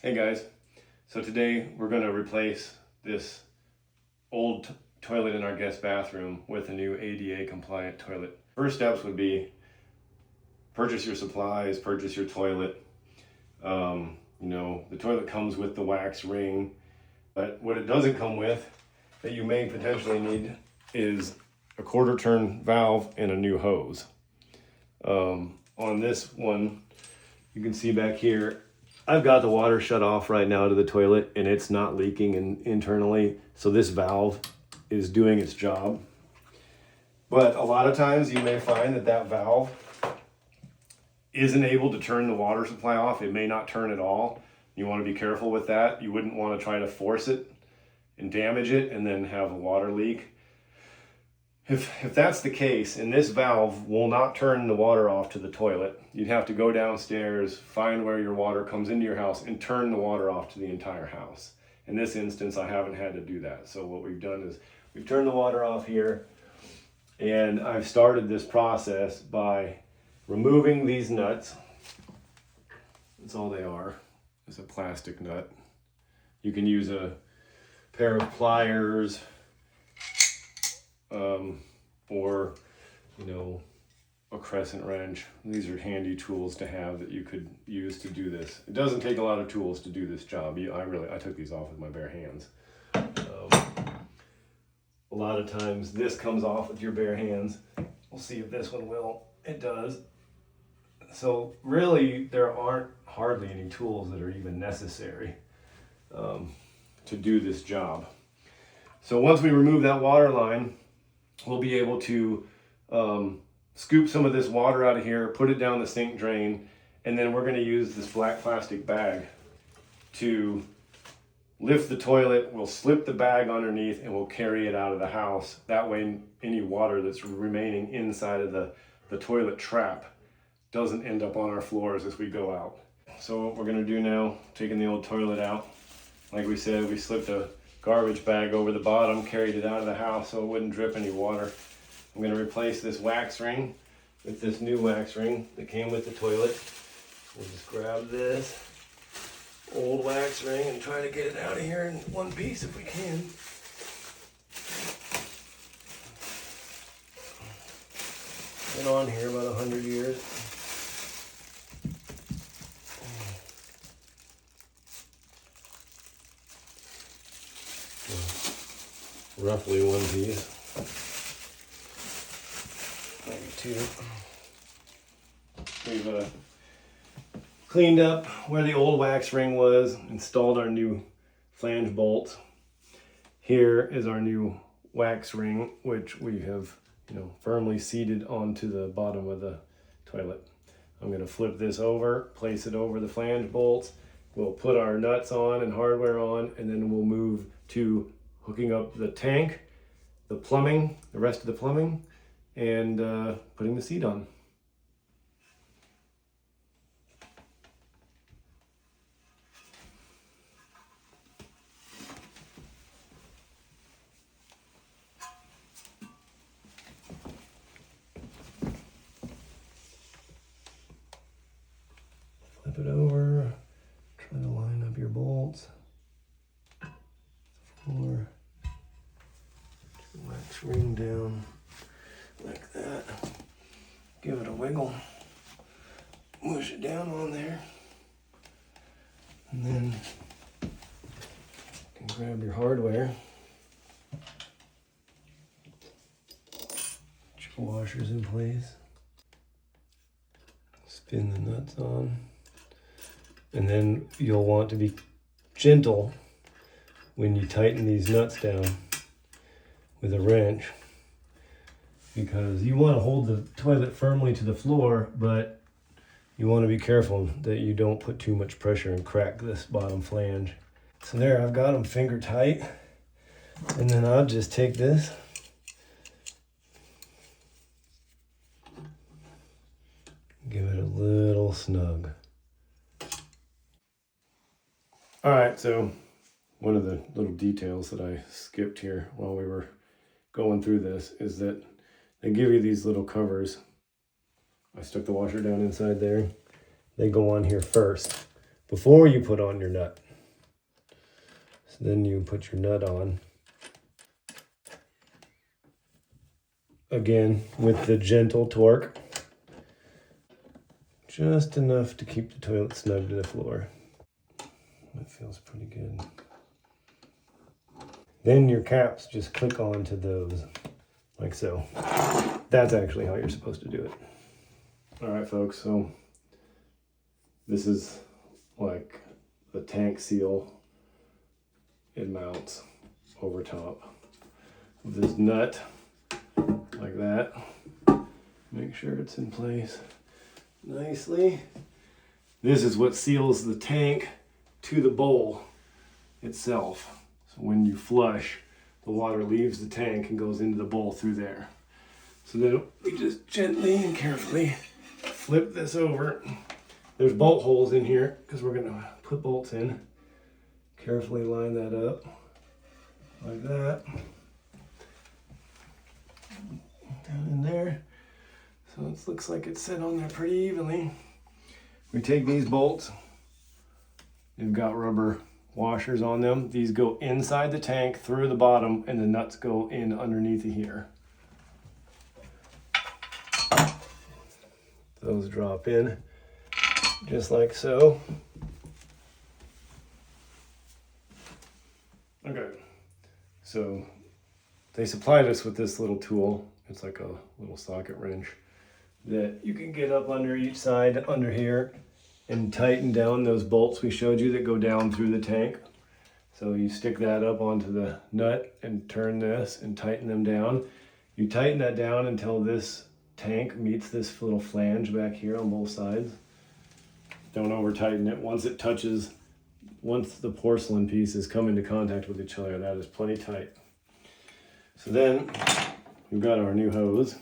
Hey guys, so today we're going to replace this old toilet in our guest bathroom with a new ADA compliant toilet. First steps would be purchase your supplies, purchase your toilet. The toilet comes with the wax ring, but what it doesn't come with that you may potentially need is a quarter turn valve and a new hose. On this one, you can see back here, I've got the water shut off right now to the toilet and it's not leaking internally. So this valve is doing its job. But a lot of times you may find that valve isn't able to turn the water supply off. It may not turn at all. You want to be careful with that. You wouldn't want to try to force it and damage it and then have a water leak. If that's the case, and this valve will not turn the water off to the toilet, you'd have to go downstairs, find where your water comes into your house, and turn the water off to the entire house. In this instance, I haven't had to do that. So what we've done is we've turned the water off here, and I've started this process by removing these nuts. That's all they are. It's a plastic nut. You can use a pair of pliers, or a crescent wrench. These are handy tools to have that you could use to do this. It doesn't take a lot of tools to do this job. I took these off with my bare hands. A lot of times this comes off with your bare hands. We'll see if this one will. It does. So really there aren't hardly any tools that are even necessary to do this job. So once we remove that water line, we'll be able to scoop some of this water out of here, put it down the sink drain, and then we're going to use this black plastic bag to lift the toilet. We'll slip the bag underneath and we'll carry it out of the house. That way any water that's remaining inside of the toilet trap doesn't end up on our floors as we go out. So what we're going to do now, taking the old toilet out, like we said, we slipped a garbage bag over the bottom, carried it out of the house so it wouldn't drip any water. I'm going to replace this wax ring with this new wax ring that came with the toilet. We'll just grab this old wax ring and try to get it out of here in one piece if we can. Been on here about 100 years. Roughly one piece, maybe two. We've cleaned up where the old wax ring was, installed our new flange bolts. Here is our new wax ring, which we have, firmly seated onto the bottom of the toilet. I'm going to flip this over, place it over the flange bolts. We'll put our nuts on and hardware on, and then we'll move to hooking up the tank, the plumbing, the rest of the plumbing, and putting the seat on. Flip it over, try to line up your bolts. 4. Wax ring down like that. Give it a wiggle. Push it down on there. And then you can grab your hardware. Put your washers in place. Spin the nuts on. And then you'll want to be gentle when you tighten these nuts down with a wrench, because you want to hold the toilet firmly to the floor, but you want to be careful that you don't put too much pressure and crack this bottom flange. So there, I've got them finger tight, and then I'll just take this, give it a little snug. All right, so one of the little details that I skipped here while we were going through this is that they give you these little covers. I stuck the washer down inside there. They go on here first. before you put on your nut. So then you put your nut on. Again, with the gentle torque. Just enough to keep the toilet snug to the floor. That feels pretty good. Then your caps just click onto those, like so. That's actually how you're supposed to do it. All right, folks, so this is like the tank seal. It mounts over top of this nut, like that. Make sure it's in place nicely. This is what seals the tank to the bowl itself. So when you flush, the water leaves the tank and goes into the bowl through there. So then we just gently and carefully flip this over. There's bolt holes in here because we're gonna put bolts in. Carefully line that up like that. Down in there. So it looks like it's set on there pretty evenly. We take these bolts. They've got rubber washers on them. These go inside the tank through the bottom, and the nuts go in underneath of here. Those drop in just like so. Okay, so they supplied us with this little tool. It's like a little socket wrench that you can get up under each side under here and tighten down those bolts we showed you that go down through the tank. So you stick that up onto the nut and turn this and tighten them down. You tighten that down until this tank meets this little flange back here on both sides. Don't over tighten it. Once the porcelain pieces come into contact with each other, that is plenty tight. So then we've got our new hose,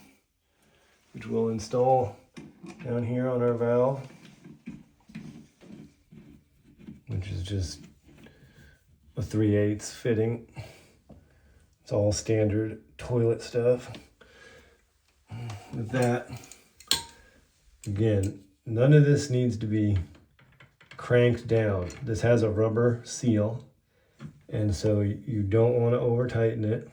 which we'll install down here on our valve, which is just a 3/8 fitting. It's all standard toilet stuff. With that, again, none of this needs to be cranked down. This has a rubber seal, and so you don't want to over tighten it.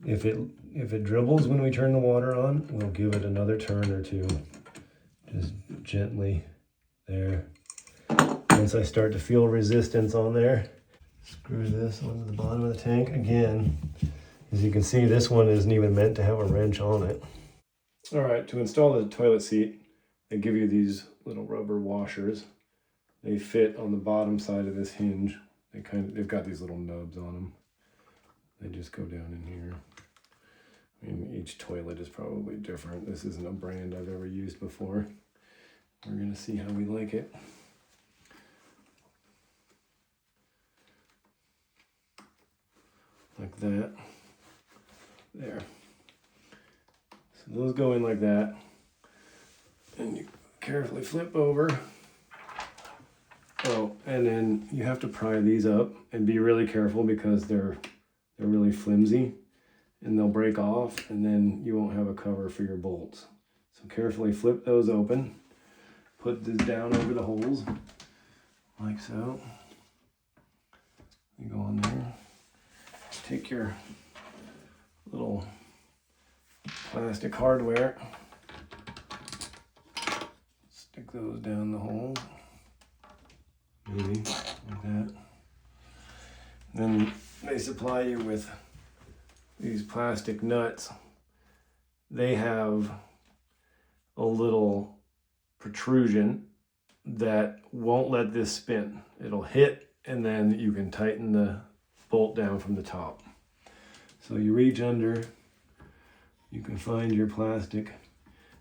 If it dribbles when we turn the water on, we'll give it another turn or two. Just gently there. Once I start to feel resistance on there, screw this onto the bottom of the tank. Again, as you can see, this one isn't even meant to have a wrench on it. All right, to install the toilet seat, they give you these little rubber washers. They fit on the bottom side of this hinge. They've got these little nubs on them. They just go down in here. I mean, each toilet is probably different. This isn't a brand I've ever used before. We're gonna see how we like it. Like that. There. So those go in like that. And you carefully flip over. Oh, and then you have to pry these up and be really careful because they're really flimsy and they'll break off, and then you won't have a cover for your bolts. So carefully flip those open. Put this down over the holes like so. You go on there. Take your little plastic hardware, stick those down the hole, maybe like that. Then they supply you with these plastic nuts. They have a little protrusion that won't let this spin. It'll hit, and then you can tighten the bolt down from the top. So you reach under, you can find your plastic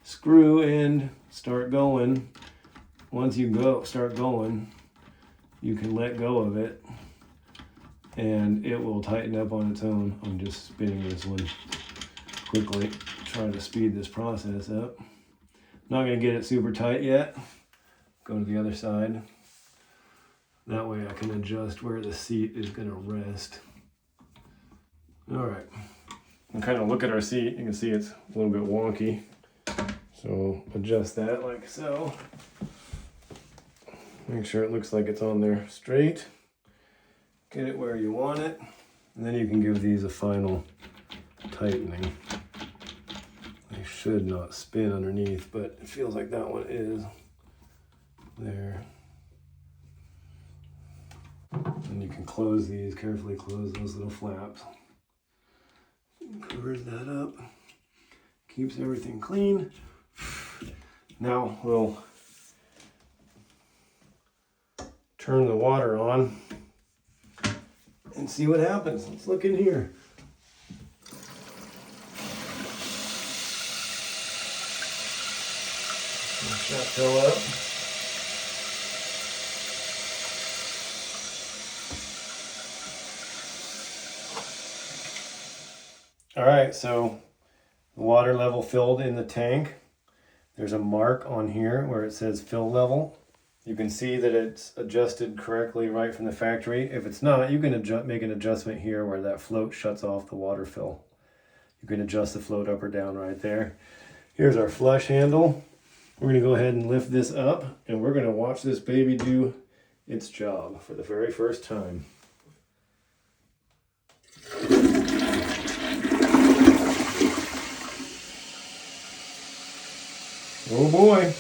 screw and start going. Once you start going, you can let go of it and it will tighten up on its own. I'm just spinning this one quickly, trying to speed this process up. Not gonna get it super tight yet. Go to the other side. That way I can adjust where the seat is gonna rest. All right, and kind of look at our seat. You can see it's a little bit wonky. So adjust that like so. Make sure it looks like it's on there straight. Get it where you want it. And then you can give these a final tightening. They should not spin underneath, but it feels like that one is. There. And you can close these, carefully close those little flaps. Covers that up. Keeps everything clean. Now we'll turn the water on and see what happens. Let's look in here. Let that fill up. All right, so the water level filled in the tank. There's a mark on here where it says fill level. You can see that it's adjusted correctly right from the factory. If it's not, you can make an adjustment here where that float shuts off the water fill. You can adjust the float up or down right there. Here's our flush handle. We're gonna go ahead and lift this up and we're gonna watch this baby do its job for the very first time. Oh boy.